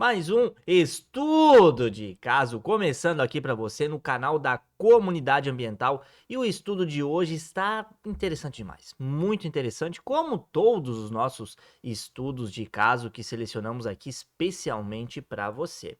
Mais um estudo de caso começando aqui para você no canal da Comunidade Ambiental. E o estudo de hoje está interessante demais, muito interessante, como todos os nossos estudos de caso que selecionamos aqui especialmente para você.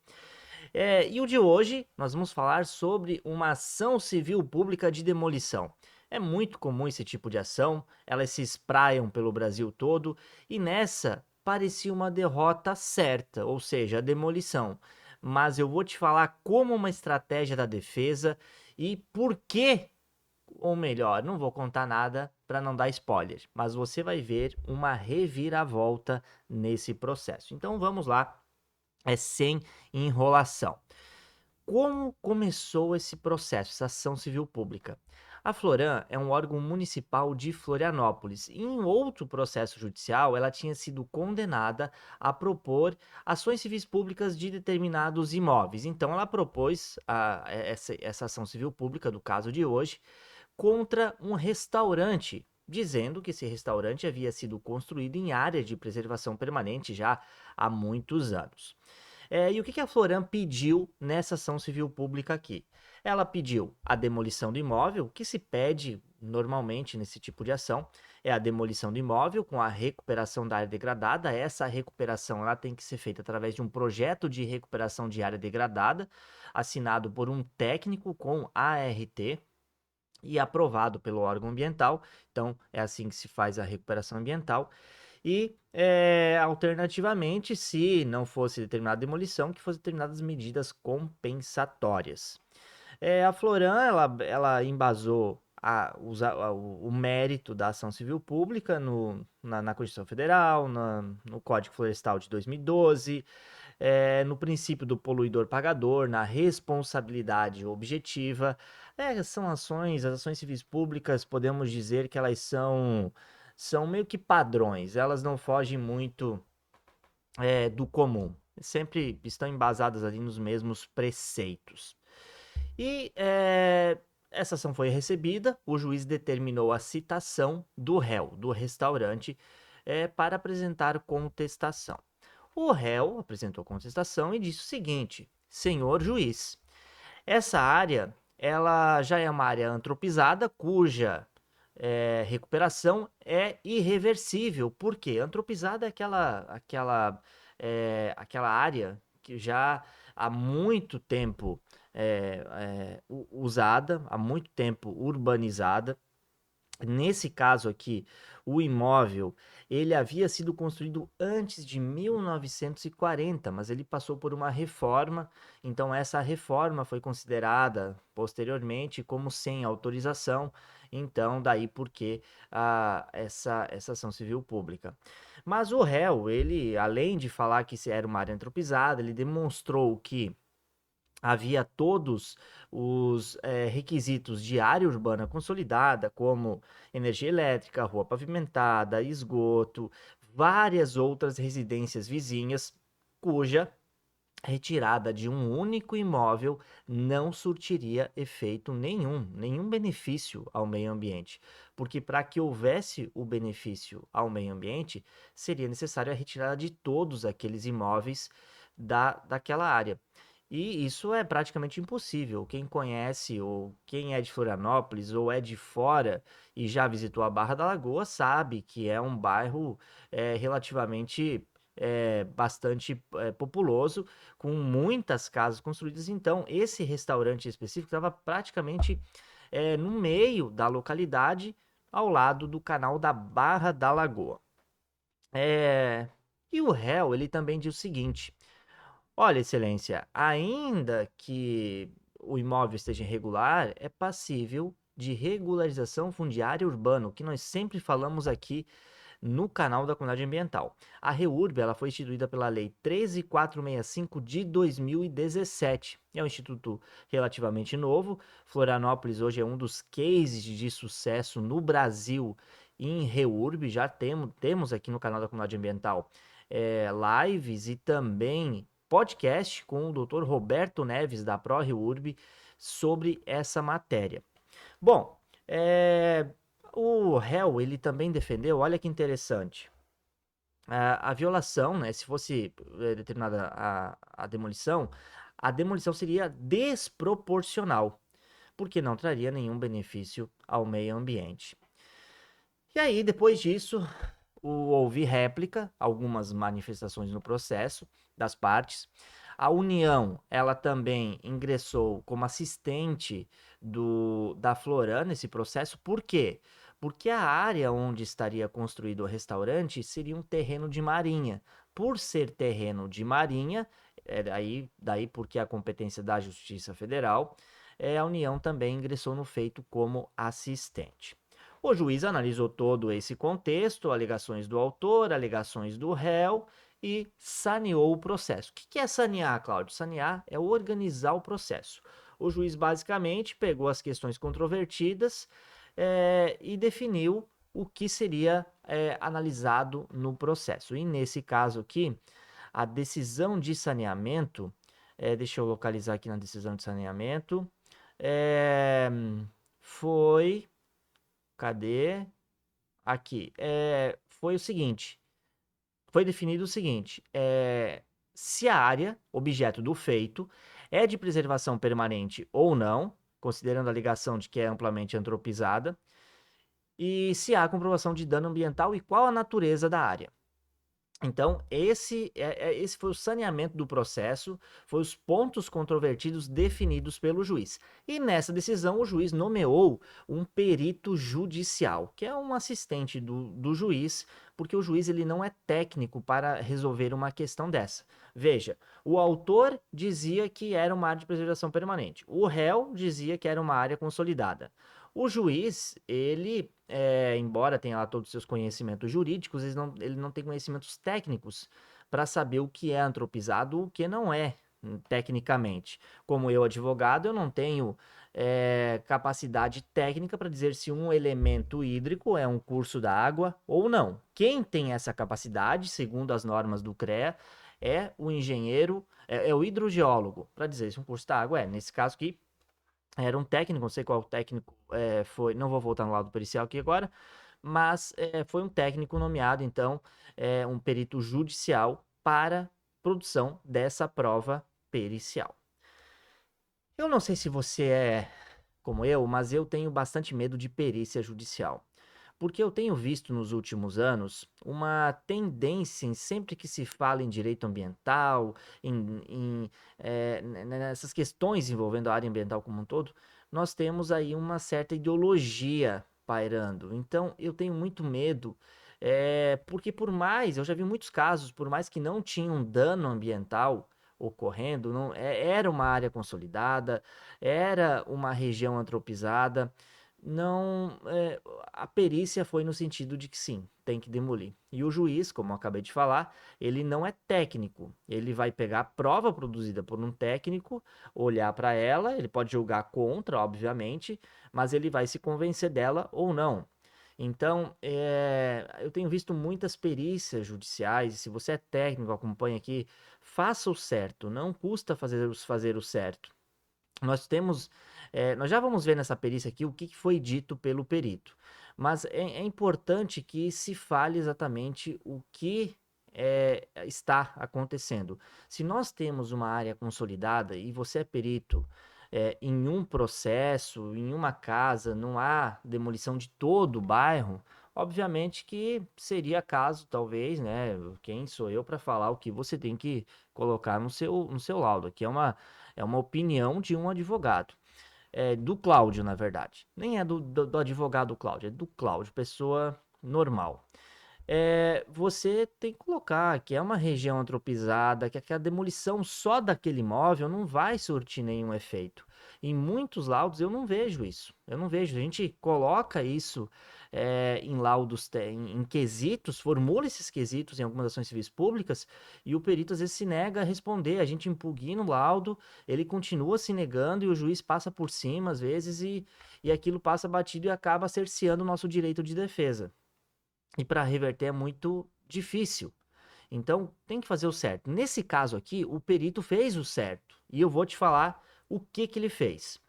E o de hoje nós vamos falar sobre uma ação civil pública de demolição. É muito comum esse tipo de ação, elas se espraiam pelo Brasil todo e nessa parecia uma derrota certa, ou seja, a demolição. Mas eu vou te falar como uma estratégia da defesa e por que, ou melhor, não vou contar nada para não dar spoiler, mas você vai ver uma reviravolta nesse processo. Então vamos lá, sem enrolação. Como começou esse processo, essa ação civil pública? A Floram é um órgão municipal de Florianópolis. E em outro processo judicial, ela tinha sido condenada a propor ações civis públicas de determinados imóveis. Então, ela propôs essa ação civil pública do caso de hoje contra um restaurante, dizendo que esse restaurante havia sido construído em área de preservação permanente já há muitos anos. E o que a Floram pediu nessa ação civil pública aqui? Ela pediu a demolição do imóvel, que se pede normalmente nesse tipo de ação, é a demolição do imóvel com a recuperação da área degradada. Essa recuperação ela tem que ser feita através de um projeto de recuperação de área degradada, assinado por um técnico com ART e aprovado pelo órgão ambiental. Então, é assim que se faz a recuperação ambiental. E, alternativamente, se não fosse determinada demolição, que fossem determinadas medidas compensatórias. A Floram, ela embasou o mérito da ação civil pública na Constituição Federal, no Código Florestal de 2012, no princípio do poluidor pagador, na responsabilidade objetiva. São as ações civis públicas, podemos dizer que elas são meio que padrões, elas não fogem muito do comum, sempre estão embasadas ali nos mesmos preceitos. E essa ação foi recebida, o juiz determinou a citação do réu, do restaurante, para apresentar contestação. O réu apresentou contestação e disse o seguinte: senhor juiz, essa área ela já é uma área antropizada cuja recuperação é irreversível. Por quê? Antropizada é aquela área que já há muito tempo usada, há muito tempo urbanizada. Nesse caso aqui, o imóvel, ele havia sido construído antes de 1940, mas ele passou por uma reforma, então essa reforma foi considerada posteriormente como sem autorização, então daí porque essa ação civil pública. Mas o réu, ele, além de falar que era uma área antropizada, ele demonstrou que havia todos os requisitos de área urbana consolidada, como energia elétrica, rua pavimentada, esgoto, várias outras residências vizinhas, cuja retirada de um único imóvel não surtiria efeito nenhum benefício ao meio ambiente, porque para que houvesse o benefício ao meio ambiente, seria necessário a retirada de todos aqueles imóveis daquela área. E isso é praticamente impossível. Quem conhece ou quem é de Florianópolis ou é de fora e já visitou a Barra da Lagoa sabe que é um bairro relativamente bastante populoso, com muitas casas construídas. Então, esse restaurante específico estava praticamente no meio da localidade, ao lado do canal da Barra da Lagoa. E o réu, ele também diz o seguinte: olha, excelência, ainda que o imóvel esteja irregular, é passível de regularização fundiária urbana, o que nós sempre falamos aqui no canal da Comunidade Ambiental. A REURB ela foi instituída pela Lei 13465 de 2017. É um instituto relativamente novo. Florianópolis hoje é um dos cases de sucesso no Brasil em REURB. Já temos aqui no canal da Comunidade Ambiental lives e também podcast com o Dr. Roberto Neves, da ProREURB, sobre essa matéria. Bom, o réu, ele também defendeu, olha que interessante, A violação, né, se fosse determinada a demolição, a demolição seria desproporcional, porque não traria nenhum benefício ao meio ambiente. E aí, depois disso, houve réplica, algumas manifestações no processo das partes. A União, ela também ingressou como assistente da Floran nesse processo. Por quê? Porque a área onde estaria construído o restaurante seria um terreno de marinha. Por ser terreno de marinha, daí porque a competência da Justiça Federal, a União também ingressou no feito como assistente. O juiz analisou todo esse contexto, alegações do autor, alegações do réu e saneou o processo. O que é sanear, Cláudio? Sanear é organizar o processo. O juiz basicamente pegou as questões controvertidas e definiu o que seria analisado no processo. E nesse caso aqui, a decisão de saneamento, deixa eu localizar aqui na decisão de saneamento, foi. Cadê? Aqui. Foi o seguinte: foi definido o seguinte: se a área, objeto do feito, é de preservação permanente ou não, considerando a alegação de que é amplamente antropizada, e se há comprovação de dano ambiental e qual a natureza da área. Então, esse foi o saneamento do processo, foi os pontos controvertidos definidos pelo juiz. E nessa decisão, o juiz nomeou um perito judicial, que é um assistente do juiz, porque o juiz ele não é técnico para resolver uma questão dessa. Veja, o autor dizia que era uma área de preservação permanente, o réu dizia que era uma área consolidada. O juiz, ele, embora tenha lá todos os seus conhecimentos jurídicos, ele não tem conhecimentos técnicos para saber o que é antropizado ou o que não é, tecnicamente. Como eu, advogado, eu não tenho capacidade técnica para dizer se um elemento hídrico é um curso da água ou não. Quem tem essa capacidade, segundo as normas do CREA, é o engenheiro, é o hidrogeólogo, para dizer se um curso da água é. Nesse caso aqui, era um técnico, não sei qual técnico foi, não vou voltar no lado pericial aqui agora, mas foi um técnico nomeado, então, um perito judicial para produção dessa prova pericial. Eu não sei se você é como eu, mas eu tenho bastante medo de perícia judicial. Porque eu tenho visto nos últimos anos uma tendência em sempre que se fala em direito ambiental, nessas questões envolvendo a área ambiental como um todo, nós temos aí uma certa ideologia pairando. Então eu tenho muito medo, porque por mais, eu já vi muitos casos, por mais que não tinham dano ambiental ocorrendo, não, era uma área consolidada, era uma região antropizada, não, a perícia foi no sentido de que sim, tem que demolir. E o juiz, como eu acabei de falar, ele não é técnico. Ele vai pegar a prova produzida por um técnico, olhar para ela, ele pode julgar contra, obviamente, mas ele vai se convencer dela ou não. Então, eu tenho visto muitas perícias judiciais, e se você é técnico, acompanha aqui, faça o certo, não custa fazer o certo. Nós já vamos ver nessa perícia aqui o que foi dito pelo perito, mas é importante que se fale exatamente o que está acontecendo. Se nós temos uma área consolidada e você é perito em um processo, em uma casa, não há demolição de todo o bairro, obviamente que seria caso, talvez, né? Quem sou eu para falar o que você tem que colocar no seu laudo? Aqui é uma opinião de um advogado. Do Cláudio, na verdade. Nem é do advogado Cláudio, é do Cláudio, pessoa normal. Você tem que colocar que é uma região antropizada, que a demolição só daquele imóvel não vai surtir nenhum efeito. Em muitos laudos eu não vejo isso. Eu não vejo. A gente coloca isso em laudos, em quesitos, formula esses quesitos em algumas ações civis públicas e o perito às vezes se nega a responder. A gente impugna o laudo, ele continua se negando e o juiz passa por cima às vezes e aquilo passa batido e acaba cerceando o nosso direito de defesa. E para reverter é muito difícil. Então, tem que fazer o certo. Nesse caso aqui, o perito fez o certo. E eu vou te falar o que ele fez.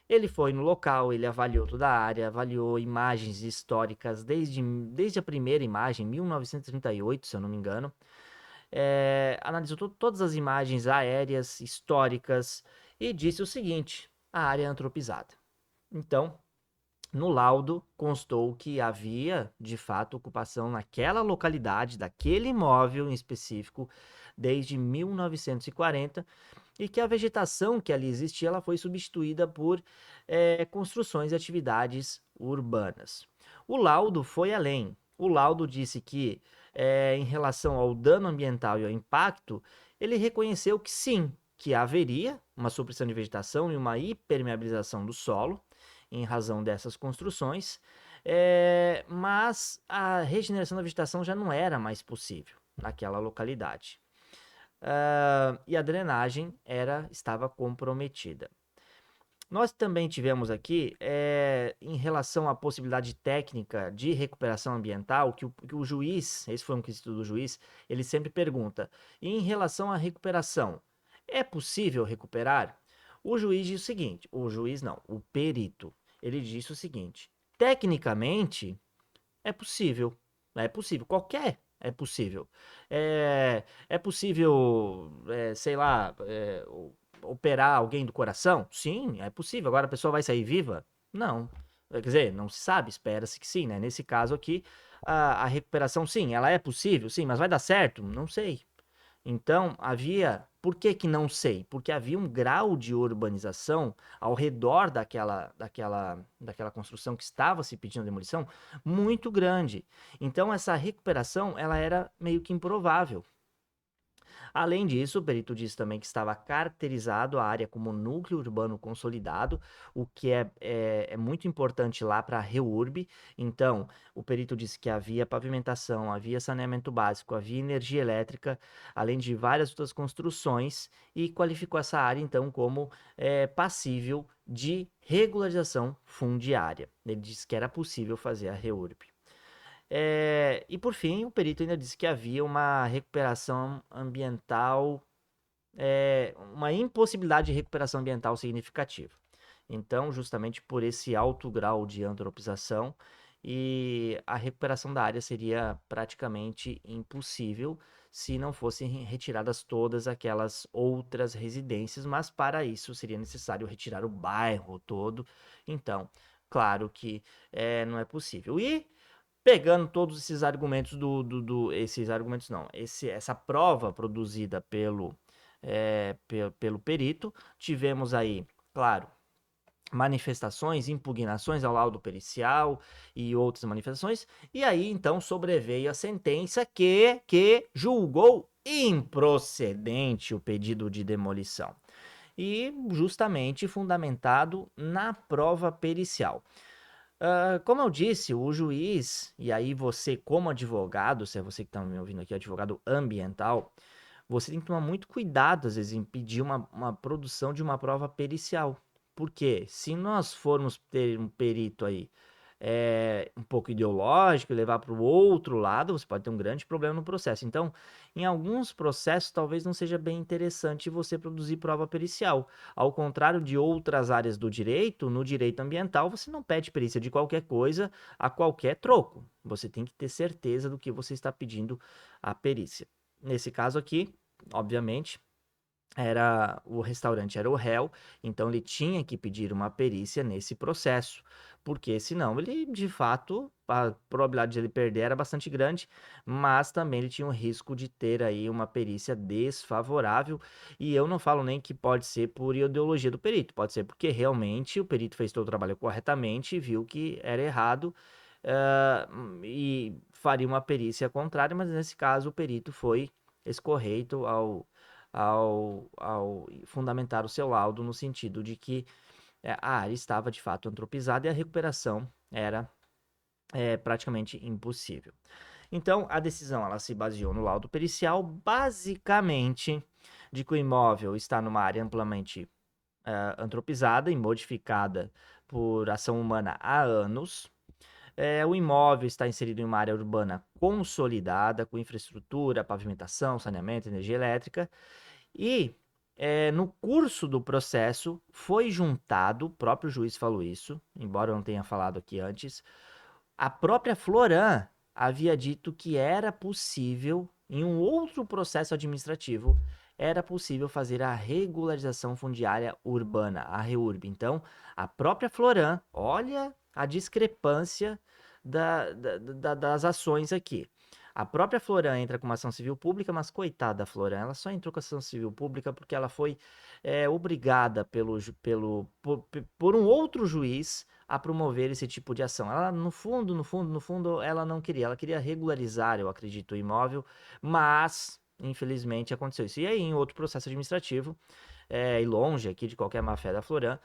Ele foi no local, ele avaliou toda a área, avaliou imagens históricas desde a primeira imagem, 1938, se eu não me engano. Analisou todas as imagens aéreas, históricas, e disse o seguinte: a área é antropizada. Então, no laudo constou que havia, de fato, ocupação naquela localidade, daquele imóvel em específico, desde 1940, e que a vegetação que ali existia ela foi substituída por construções e atividades urbanas. O laudo foi além. O laudo disse que, em relação ao dano ambiental e ao impacto, ele reconheceu que sim, que haveria uma supressão de vegetação e uma hipermeabilização do solo em razão dessas construções, mas a regeneração da vegetação já não era mais possível naquela localidade. E a drenagem estava comprometida. Nós também tivemos aqui, em relação à possibilidade técnica de recuperação ambiental, que o juiz, esse foi um quesito do juiz, ele sempre pergunta, em relação à recuperação, é possível recuperar? O juiz diz o seguinte, o juiz não, o perito, ele disse o seguinte, tecnicamente é possível, qualquer é possível. É possível, sei lá, operar alguém do coração? Sim, é possível. Agora a pessoa vai sair viva? Não. Quer dizer, não se sabe, espera-se que sim, né? Nesse caso aqui, a recuperação, sim, ela é possível, sim, mas vai dar certo? Não sei. Então, havia. Por que que não sei? Porque havia um grau de urbanização ao redor daquela construção que estava se pedindo demolição muito grande. Então, essa recuperação ela era meio que improvável. Além disso, o perito disse também que estava caracterizado a área como núcleo urbano consolidado, o que é muito importante lá para a REURB. Então, o perito disse que havia pavimentação, havia saneamento básico, havia energia elétrica, além de várias outras construções, e qualificou essa área, então, como passível de regularização fundiária. Ele disse que era possível fazer a REURB. E por fim, o perito ainda disse que havia uma recuperação ambiental, uma impossibilidade de recuperação ambiental significativa. Então, justamente por esse alto grau de antropização, e a recuperação da área seria praticamente impossível se não fossem retiradas todas aquelas outras residências, mas para isso seria necessário retirar o bairro todo. Então, claro que não é possível. E pegando todos esses argumentos esses argumentos não, essa prova produzida pelo perito, tivemos aí, claro, manifestações, impugnações ao laudo pericial e outras manifestações, e aí então sobreveio a sentença que julgou improcedente o pedido de demolição. E justamente fundamentado na prova pericial. Como eu disse, o juiz, e aí você, como advogado, se é você que está me ouvindo aqui, advogado ambiental, você tem que tomar muito cuidado, às vezes, em pedir uma produção de uma prova pericial. Porque se nós formos ter um perito aí um pouco ideológico e levar para o outro lado, você pode ter um grande problema no processo. Então, em alguns processos, talvez não seja bem interessante você produzir prova pericial. Ao contrário de outras áreas do direito, no direito ambiental, você não pede perícia de qualquer coisa a qualquer troco. Você tem que ter certeza do que você está pedindo a perícia. Nesse caso aqui, obviamente, o restaurante era o réu, então ele tinha que pedir uma perícia nesse processo, porque senão ele, de fato, a probabilidade de ele perder era bastante grande, mas também ele tinha o risco de ter aí uma perícia desfavorável, e eu não falo nem que pode ser por ideologia do perito, pode ser porque realmente o perito fez todo o trabalho corretamente e viu que era errado, e faria uma perícia contrária, mas nesse caso o perito foi escorreito ao fundamentar o seu laudo no sentido de que a área estava de fato antropizada e a recuperação era praticamente impossível. Então, a decisão ela se baseou no laudo pericial, basicamente de que o imóvel está numa área amplamente antropizada e modificada por ação humana há anos. O imóvel está inserido em uma área urbana consolidada, com infraestrutura, pavimentação, saneamento, energia elétrica, e no curso do processo, foi juntado, o próprio juiz falou isso, embora eu não tenha falado aqui antes, a própria Floran havia dito que era possível, em um outro processo administrativo, era possível fazer a regularização fundiária urbana, a REURB. Então, a própria Floran, olha a discrepância das ações aqui. A própria Floran entra com uma ação civil pública, mas coitada da Floran, ela só entrou com ação civil pública porque ela foi obrigada por um outro juiz a promover esse tipo de ação. Ela, no fundo, ela não queria. Ela queria regularizar, eu acredito, o imóvel, mas, infelizmente, aconteceu isso. E aí, em outro processo administrativo, e longe aqui de qualquer má-fé da Floran,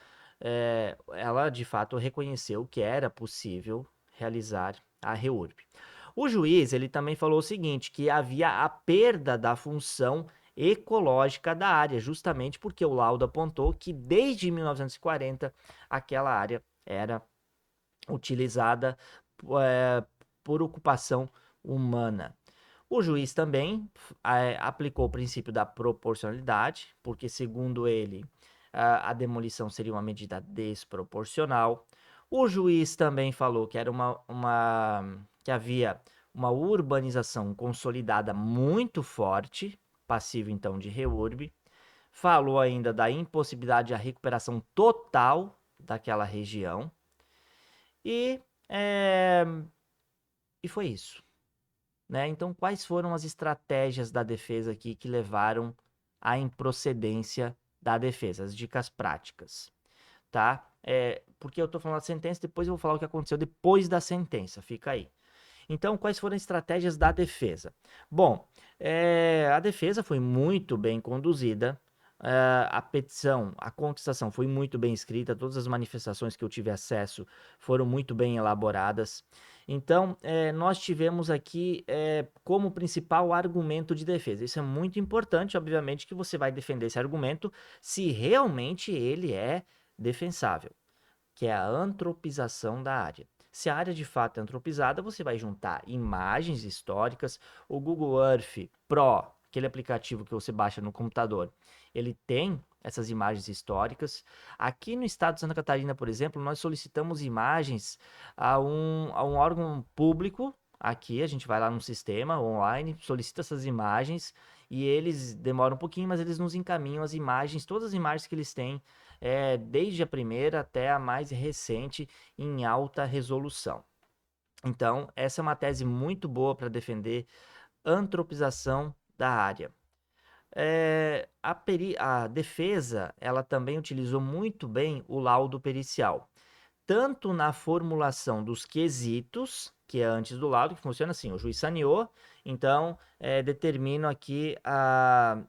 ela, de fato, reconheceu que era possível realizar a REURB. O juiz, ele também falou o seguinte, que havia a perda da função ecológica da área, justamente porque o laudo apontou que desde 1940 aquela área era utilizada por ocupação humana. O juiz também aplicou o princípio da proporcionalidade, porque, segundo ele, a demolição seria uma medida desproporcional. O juiz também falou que era que havia uma urbanização consolidada muito forte, passivo então de REURB. Falou ainda da impossibilidade de recuperação total daquela região. E, é, e foi isso. Né? Então, quais foram as estratégias da defesa aqui que levaram à improcedência da defesa? As dicas práticas, tá? Porque eu estou falando da sentença, depois eu vou falar o que aconteceu depois da sentença, fica aí. Então, quais foram as estratégias da defesa? Bom, a defesa foi muito bem conduzida, a petição, a contestação foi muito bem escrita, todas as manifestações que eu tive acesso foram muito bem elaboradas. Então, nós tivemos aqui como principal argumento de defesa. Isso é muito importante, obviamente, que você vai defender esse argumento se realmente ele é defensável, que é a antropização da área. Se a área de fato é antropizada, você vai juntar imagens históricas. O Google Earth Pro, aquele aplicativo que você baixa no computador, ele tem essas imagens históricas. Aqui no estado de Santa Catarina, por exemplo, nós solicitamos imagens a um órgão público. Aqui a gente vai lá no sistema online, solicita essas imagens e eles demoram um pouquinho, mas eles nos encaminham as imagens, todas as imagens que eles têm, desde a primeira até a mais recente, em alta resolução. Então, essa é uma tese muito boa para defender antropização da área. A defesa, ela também utilizou muito bem o laudo pericial, tanto na formulação dos quesitos, que é antes do laudo, que funciona assim: o juiz saneou, então determino aqui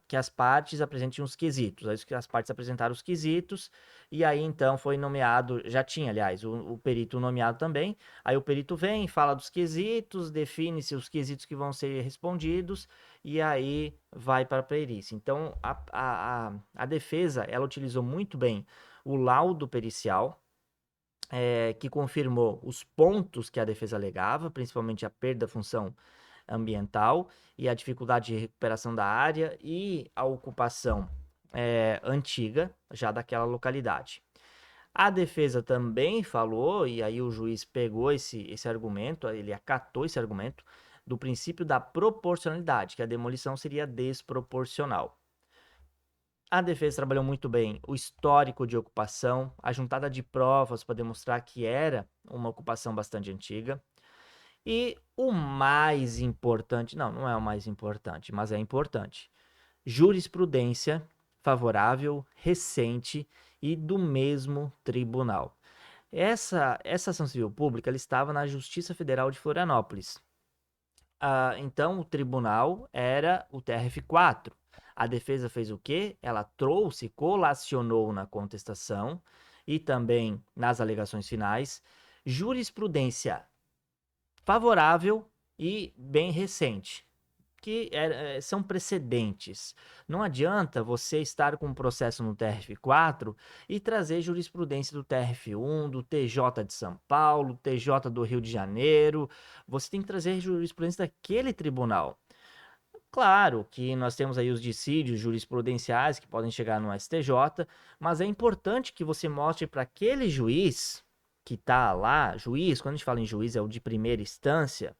que as partes apresentem os quesitos. Aí as partes apresentaram os quesitos, e aí então foi nomeado, já tinha, aliás, o perito nomeado também. Aí o perito vem, fala dos quesitos, define-se os quesitos que vão ser respondidos, e aí vai para a perícia. Então a defesa, ela utilizou muito bem o laudo pericial, que confirmou os pontos que a defesa alegava, principalmente a perda da função ambiental e a dificuldade de recuperação da área e a ocupação antiga já daquela localidade. A defesa também falou, e aí o juiz pegou esse argumento, ele acatou esse argumento, do princípio da proporcionalidade, que a demolição seria desproporcional. A defesa trabalhou muito bem o histórico de ocupação, a juntada de provas para demonstrar que era uma ocupação bastante antiga. E o mais importante, não é o mais importante, mas é importante, jurisprudência favorável, recente e do mesmo tribunal. Essa ação civil pública ela estava na Justiça Federal de Florianópolis. Então, o tribunal era o TRF4. A defesa fez o quê? Ela trouxe, colacionou na contestação e também nas alegações finais jurisprudência favorável e bem recente, que são precedentes. Não adianta você estar com um processo no TRF4 e trazer jurisprudência do TRF1, do TJ de São Paulo, TJ do Rio de Janeiro. Você tem que trazer jurisprudência daquele tribunal. Claro que nós temos aí os dissídios jurisprudenciais que podem chegar no STJ, mas é importante que você mostre para aquele juiz que está lá, juiz, quando a gente fala em juiz é o de primeira instância,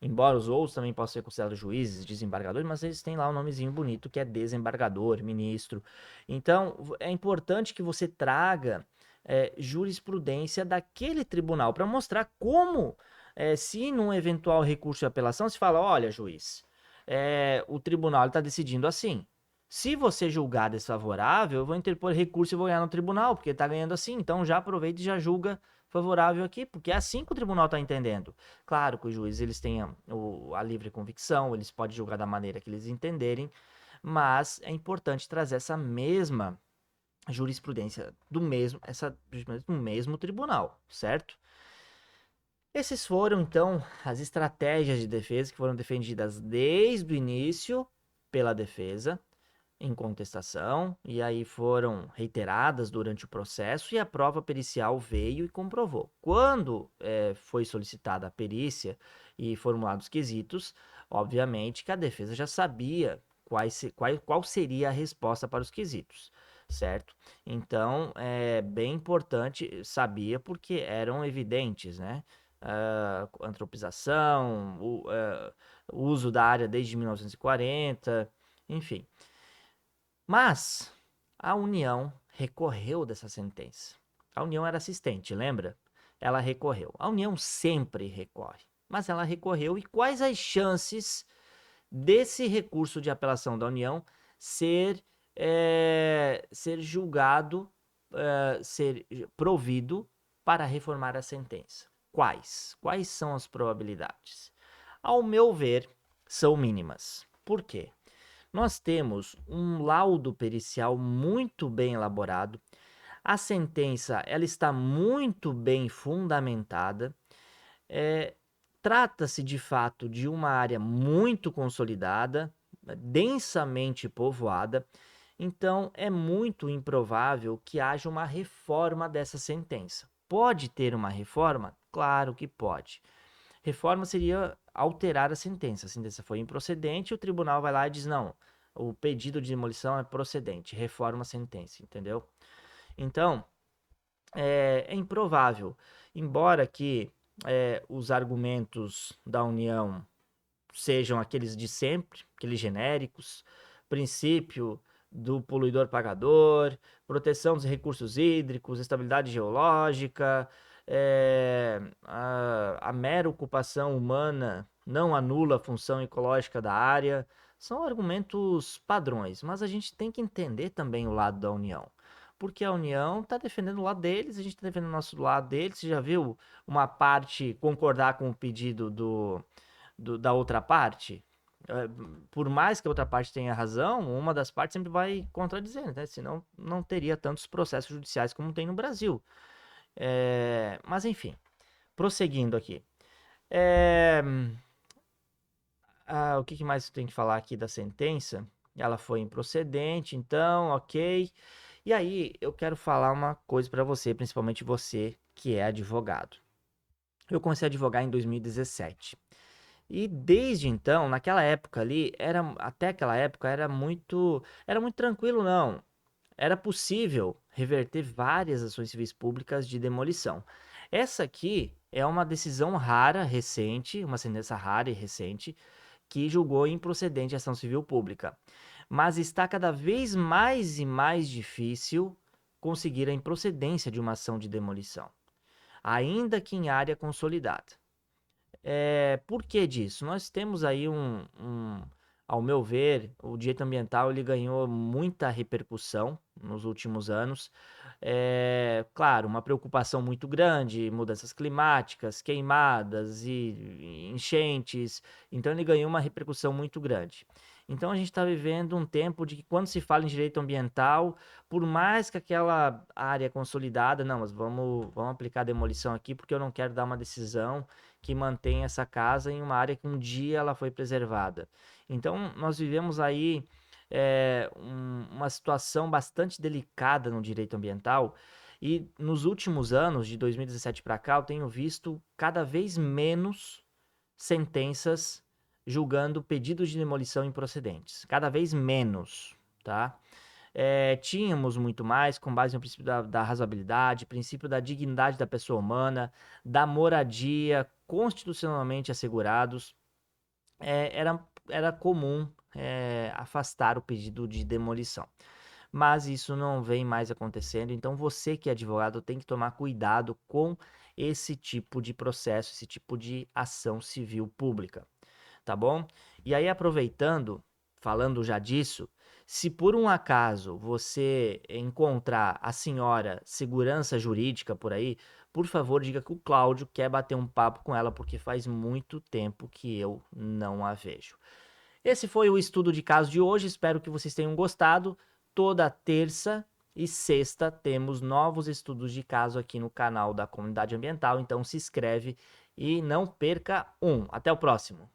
embora os outros também possam ser considerados juízes, desembargadores, mas eles têm lá um nomezinho bonito que é desembargador, ministro. Então, é importante que você traga jurisprudência daquele tribunal para mostrar como, se num eventual recurso de apelação, se fala, olha, juiz, o tribunal está decidindo assim. Se você julgar desfavorável, eu vou interpor recurso e vou ganhar no tribunal, porque está ganhando assim. Então já aproveita e já julga favorável aqui, porque é assim que o tribunal está entendendo. Claro que os juízes eles têm a livre convicção, eles podem julgar da maneira que eles entenderem, mas é importante trazer essa mesma jurisprudência essa jurisprudência do mesmo tribunal, certo? Esses foram, então, as estratégias de defesa que foram defendidas desde o início pela defesa, em contestação, e aí foram reiteradas durante o processo, e a prova pericial veio e comprovou. Quando foi solicitada a perícia e formulados quesitos, obviamente que a defesa já sabia qual seria a resposta para os quesitos, certo? Então, é bem importante, sabia porque eram evidentes, né? Antropização, o uso da área desde 1940, enfim. Mas a União recorreu dessa sentença. A União era assistente, lembra? Ela recorreu. A União sempre recorre, mas ela recorreu. E quais as chances desse recurso de apelação da União ser julgado, ser provido para reformar a sentença? Quais? Quais são as probabilidades? Ao meu ver, são mínimas. Por quê? Nós temos um laudo pericial muito bem elaborado. A sentença ela está muito bem fundamentada. Trata-se de fato de uma área muito consolidada, densamente povoada. Então é muito improvável que haja uma reforma dessa sentença. Pode ter uma reforma? Claro que pode. Reforma seria alterar a sentença. A sentença foi improcedente, o tribunal vai lá e diz: não, o pedido de demolição é procedente, reforma a sentença, entendeu? Então, é improvável. Embora que os argumentos da União sejam aqueles de sempre, aqueles genéricos, princípio do poluidor pagador, proteção dos recursos hídricos, estabilidade geológica, a mera ocupação humana não anula a função ecológica da área, são argumentos padrões, mas a gente tem que entender também o lado da União. Porque a União está defendendo o lado deles, a gente está defendendo o nosso lado deles. Você já viu uma parte concordar com o pedido da outra parte? Por mais que a outra parte tenha razão, uma das partes sempre vai contradizer, né? Senão não teria tantos processos judiciais como tem no Brasil. Mas enfim, prosseguindo aqui. O que mais eu tenho que falar aqui da sentença? Ela foi improcedente, então, ok. E aí, eu quero falar uma coisa para você, principalmente você que é advogado. Eu comecei a advogar em 2017. E desde então, naquela época ali, até aquela época era muito tranquilo, não. Era possível reverter várias ações civis públicas de demolição. Essa aqui é uma decisão rara, recente, uma sentença rara e recente, que julgou improcedente a ação civil pública. Mas está cada vez mais e mais difícil conseguir a improcedência de uma ação de demolição, ainda que em área consolidada. Por que disso? Nós temos aí ao meu ver, o direito ambiental ele ganhou muita repercussão nos últimos anos. Claro, uma preocupação muito grande, mudanças climáticas, queimadas e enchentes. Então ele ganhou uma repercussão muito grande. Então a gente está vivendo um tempo de que quando se fala em direito ambiental, por mais que aquela área consolidada, não, mas vamos aplicar demolição aqui porque eu não quero dar uma decisão que mantém essa casa em uma área que um dia ela foi preservada. Então, nós vivemos aí uma situação bastante delicada no direito ambiental e nos últimos anos, de 2017 para cá, eu tenho visto cada vez menos sentenças julgando pedidos de demolição improcedentes, cada vez menos, tá? Tínhamos muito mais, com base no princípio da razoabilidade, princípio da dignidade da pessoa humana, da moradia constitucionalmente assegurados. Era comum afastar o pedido de demolição. Mas isso não vem mais acontecendo, então você que é advogado tem que tomar cuidado com esse tipo de processo, esse tipo de ação civil pública, tá bom? E aí, aproveitando, falando já disso, se por um acaso você encontrar a senhora segurança jurídica por aí, por favor, diga que o Cláudio quer bater um papo com ela, porque faz muito tempo que eu não a vejo. Esse foi o estudo de caso de hoje, espero que vocês tenham gostado. Toda terça e sexta temos novos estudos de caso aqui no canal da Comunidade Ambiental, então se inscreve e não perca um. Até o próximo!